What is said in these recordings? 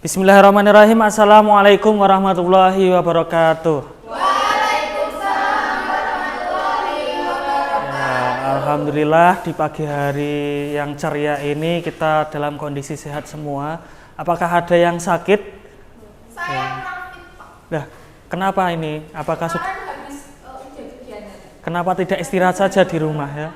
Bismillahirrahmanirrahim. Assalamualaikum warahmatullahi wabarakatuh. Waalaikumsalam warahmatullahi wabarakatuh. Alhamdulillah di pagi hari yang ceria ini kita dalam kondisi sehat semua. Apakah ada yang sakit? Saya kurang fit, Pak. Nah, kenapa ini? Apakah Kemarin habis ujian-ujian. kenapa tidak istirahat saja di rumah ya?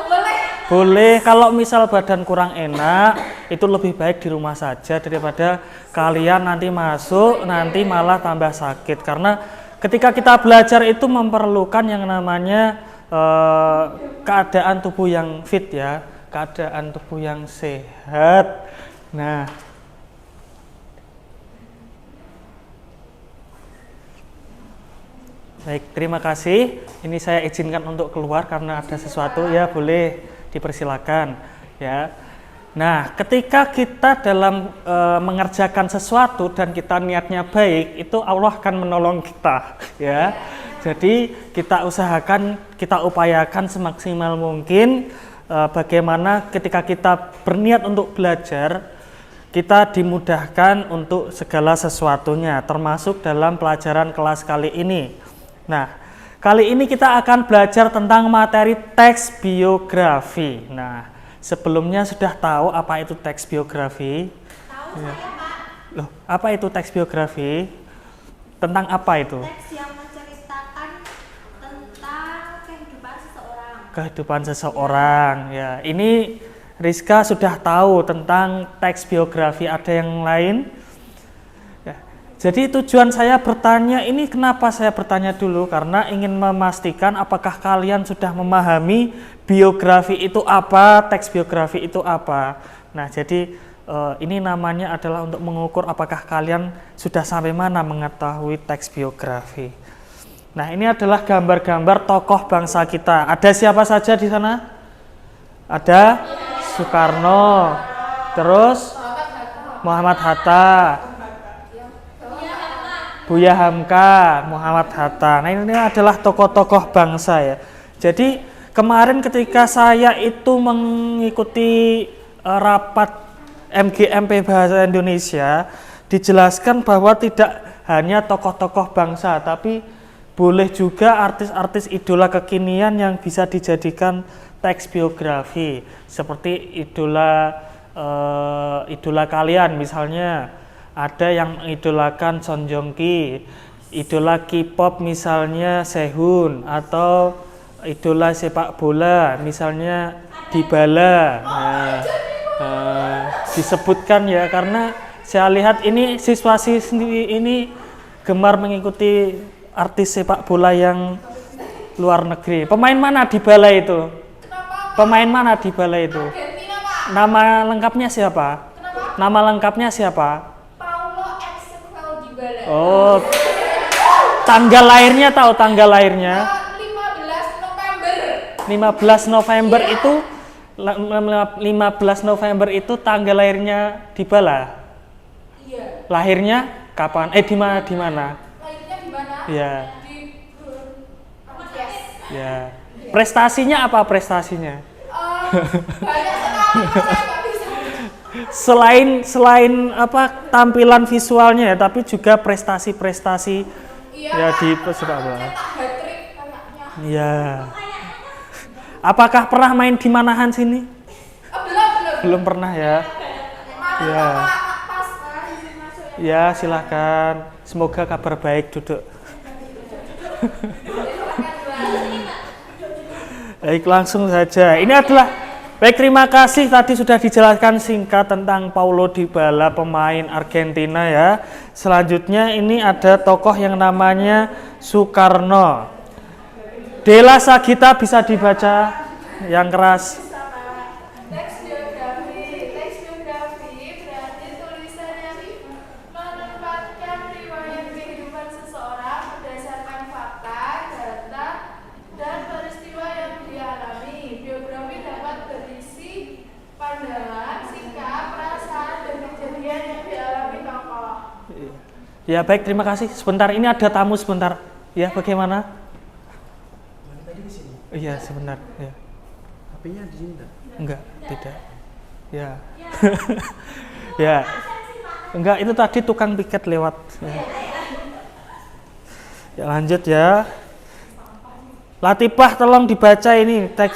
Boleh. Boleh, kalau misal badan kurang enak, itu lebih baik di rumah saja daripada kalian nanti masuk, nanti malah tambah sakit. Karena ketika kita belajar itu memerlukan yang namanya keadaan tubuh yang fit ya, keadaan tubuh yang sehat. Nah, baik, terima kasih. Ini saya izinkan untuk keluar karena ada sesuatu ya, boleh dipersilakan ya. Nah, ketika kita dalam mengerjakan sesuatu dan kita niatnya baik, itu Allah akan menolong kita ya. Jadi kita usahakan, kita upayakan semaksimal mungkin bagaimana ketika kita berniat untuk belajar, kita dimudahkan untuk segala sesuatunya, termasuk dalam pelajaran kelas kali ini. Nah, kali ini kita akan belajar tentang materi teks biografi. Nah, sebelumnya sudah tahu apa itu teks biografi? Tahu Ya. saya, Pak. Loh, apa itu teks biografi? Tentang apa itu? Teks yang menceritakan tentang kehidupan seseorang. Kehidupan seseorang. Ya, ini Rizka sudah tahu tentang teks biografi. Ada yang lain? Jadi tujuan saya bertanya ini, kenapa saya bertanya dulu? Karena ingin memastikan apakah kalian sudah memahami biografi itu apa, teks biografi itu apa. Nah, jadi ini namanya adalah untuk mengukur apakah kalian sudah sampai mana mengetahui teks biografi. Nah, ini adalah gambar-gambar tokoh bangsa kita. Ada siapa saja di sana? Ada Soekarno, terus Muhammad Hatta, Buya Hamka, Muhammad Hatta. Nah, ini adalah tokoh-tokoh bangsa ya. Jadi kemarin ketika saya itu mengikuti rapat MGMP Bahasa Indonesia, dijelaskan bahwa tidak hanya tokoh-tokoh bangsa, tapi boleh juga artis-artis idola kekinian yang bisa dijadikan teks biografi. Seperti idola kalian misalnya. Ada yang mengidolakan Son Joong Ki, idola K-pop misalnya Sehun, atau idola sepak bola misalnya Dybala. Nah, disebutkan ya karena saya lihat ini siswa-siswi ini gemar mengikuti artis sepak bola yang luar negeri. Pemain mana Dybala itu? Pemain mana Dybala itu? Nama lengkapnya siapa? Nama lengkapnya siapa? Oh, tanggal lahirnya tahu tanggal lahirnya? 15 November itu 15 November itu tanggal lahirnya Dybala. Iya. Lahirnya kapan? Di mana? Lahirnya di mana? Iya. Di Ya. Prestasinya apa prestasinya? banyak sekali, Pak. Saya nggak bisa. Selain apa tampilan visualnya ya, tapi juga prestasi-prestasi ya di sepak bola. Cetak hat-trick kayaknya. Iya. Apakah pernah main di Manahan sini? Belum. Belum pernah ya. Ya. Pas izin masuk ya. Ya, silakan. Semoga kabar baik, duduk. Baik, langsung saja. Ini adalah baik, terima kasih tadi sudah dijelaskan singkat tentang Paulo Dybala, pemain Argentina ya. Selanjutnya ini ada tokoh yang namanya Soekarno. Dela Sagita bisa dibaca yang keras. Teks biografi berarti tulisan yang menempatkan riwayat kehidupan seseorang berdasarkan fakta, data, dan peristiwa yang dialami. Biografi dapat berisi pandangan, sikap, perasaan, dan kejadian yang dialami tokoh. Ya baik, terima kasih. Sebentar, ini ada tamu sebentar. Ya, bagaimana? Tadi di sini. Iya, sebentar. Ya. HP-nya di sini enggak? Enggak, tidak. Ya. Ya. Enggak, itu tadi tukang piket lewat. Ya lanjut ya. Latifah tolong dibaca ini teks.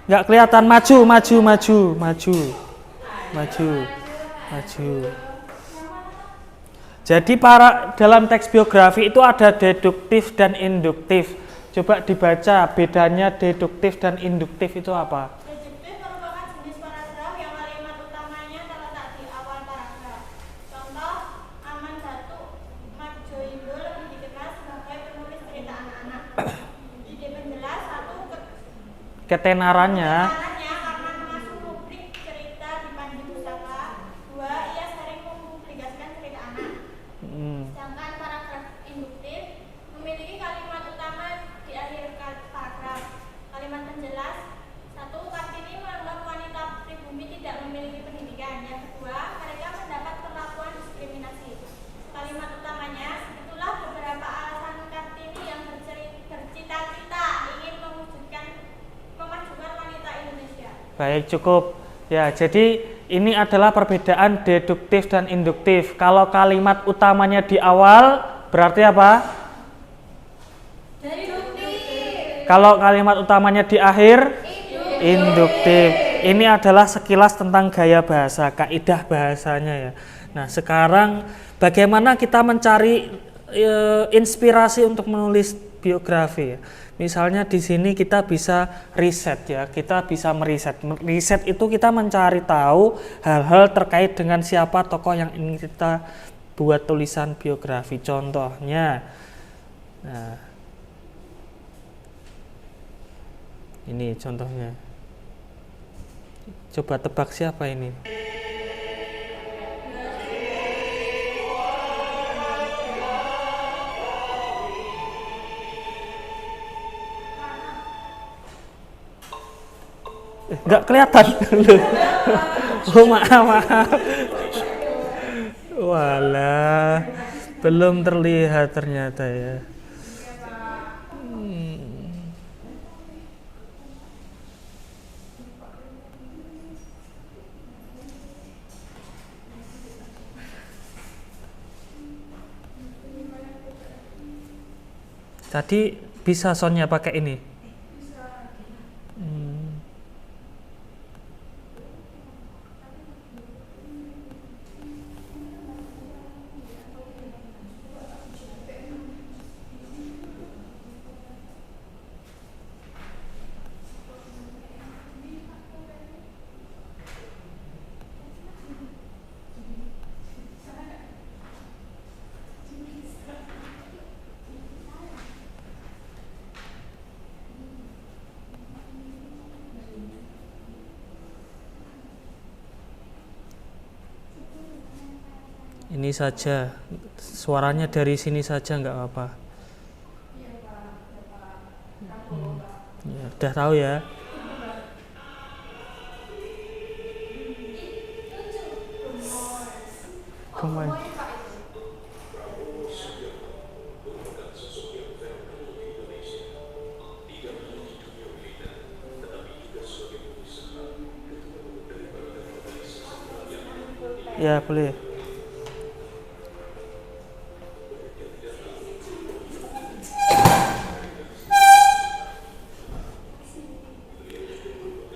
Enggak kelihatan, maju. Jadi dalam teks biografi itu ada deduktif dan induktif. Coba dibaca bedanya deduktif dan induktif itu apa? Deduktif merupakan jenis paragraf yang kalimat utamanya terletak di awal paragraf. Contoh, Aman Datu Madjoindo lebih dikenal sebagai penulis cerita anak-anak. Ide penjelas satu Ketenarannya. karena mengasuh rubrik cerita di Panji Pustaka. Dua, ia sering mempublikasikan cerita anak. Sedangkan paragraf induktif memiliki kalimat utama di akhir paragraf. Kalimat penjelas, satu, Kartini menganggap wanita pribumi tidak memiliki pendidikan. Yang kedua, mereka mendapat perlakuan diskriminasi. Kalimat utamanya, itulah beberapa alasan Kartini yang bercita-cita ingin memajukan wanita Indonesia. Baik, cukup. Ya, jadi ini adalah perbedaan deduktif dan induktif. Kalau kalimat utamanya di awal, berarti apa? Deduktif. Kalau kalimat utamanya di akhir, induktif. Ini adalah sekilas tentang gaya bahasa, kaidah bahasanya ya. Nah, sekarang bagaimana kita mencari inspirasi untuk menulis biografi ya. Misalnya di sini kita bisa riset ya, kita bisa meriset. Riset itu kita mencari tahu hal-hal terkait dengan siapa tokoh yang ingin kita buat tulisan biografi. Contohnya, nah, ini contohnya. Coba tebak siapa ini? Nggak kelihatan. Oh maaf. Walah, belum terlihat ternyata ya. Tadi bisa soundnya pakai ini. Ini saja, suaranya dari sini saja nggak apa-apa. Ya, udah tahu ya. Kemana? Ya boleh.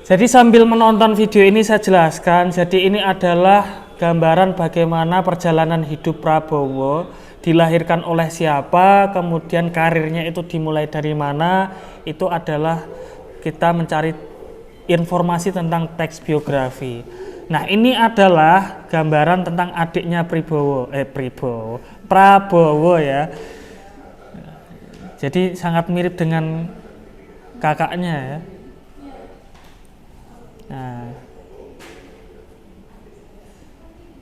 Jadi sambil menonton video ini saya jelaskan, jadi ini adalah gambaran bagaimana perjalanan hidup Prabowo, dilahirkan oleh siapa, kemudian karirnya itu dimulai dari mana, itu adalah kita mencari informasi tentang teks biografi. Nah ini adalah gambaran tentang adiknya Prabowo ya. Jadi sangat mirip dengan kakaknya ya. Nah,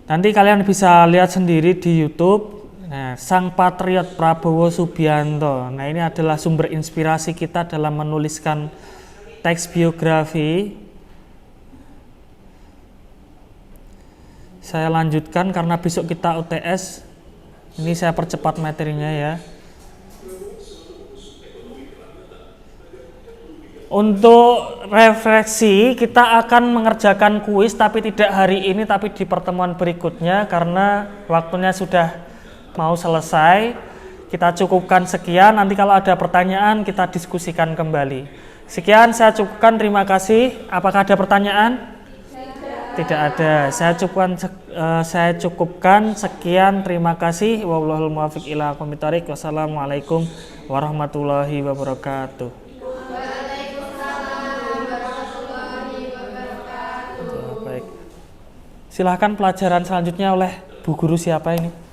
nanti kalian bisa lihat sendiri di YouTube. Nah, Sang Patriot Prabowo Subianto. Nah, ini adalah sumber inspirasi kita dalam menuliskan teks biografi. Saya lanjutkan karena besok kita UTS. Ini saya percepat materinya ya. Untuk refleksi kita akan mengerjakan kuis tapi tidak hari ini tapi di pertemuan berikutnya karena waktunya sudah mau selesai. Kita cukupkan sekian, nanti kalau ada pertanyaan kita diskusikan kembali. Sekian saya cukupkan, terima kasih. Apakah ada pertanyaan? Tidak ada. Saya cukupkan sekian, terima kasih. Wallahul muwaffiq ila aqwamit thoriq. Wassalamualaikum warahmatullahi wabarakatuh. Baik. Silahkan pelajaran selanjutnya oleh Bu Guru siapa ini?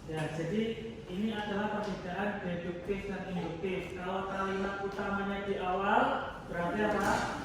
Ya, jadi ini adalah perbedaan deduktif dan induktif. Kalau kalimat utamanya di awal berarti apa?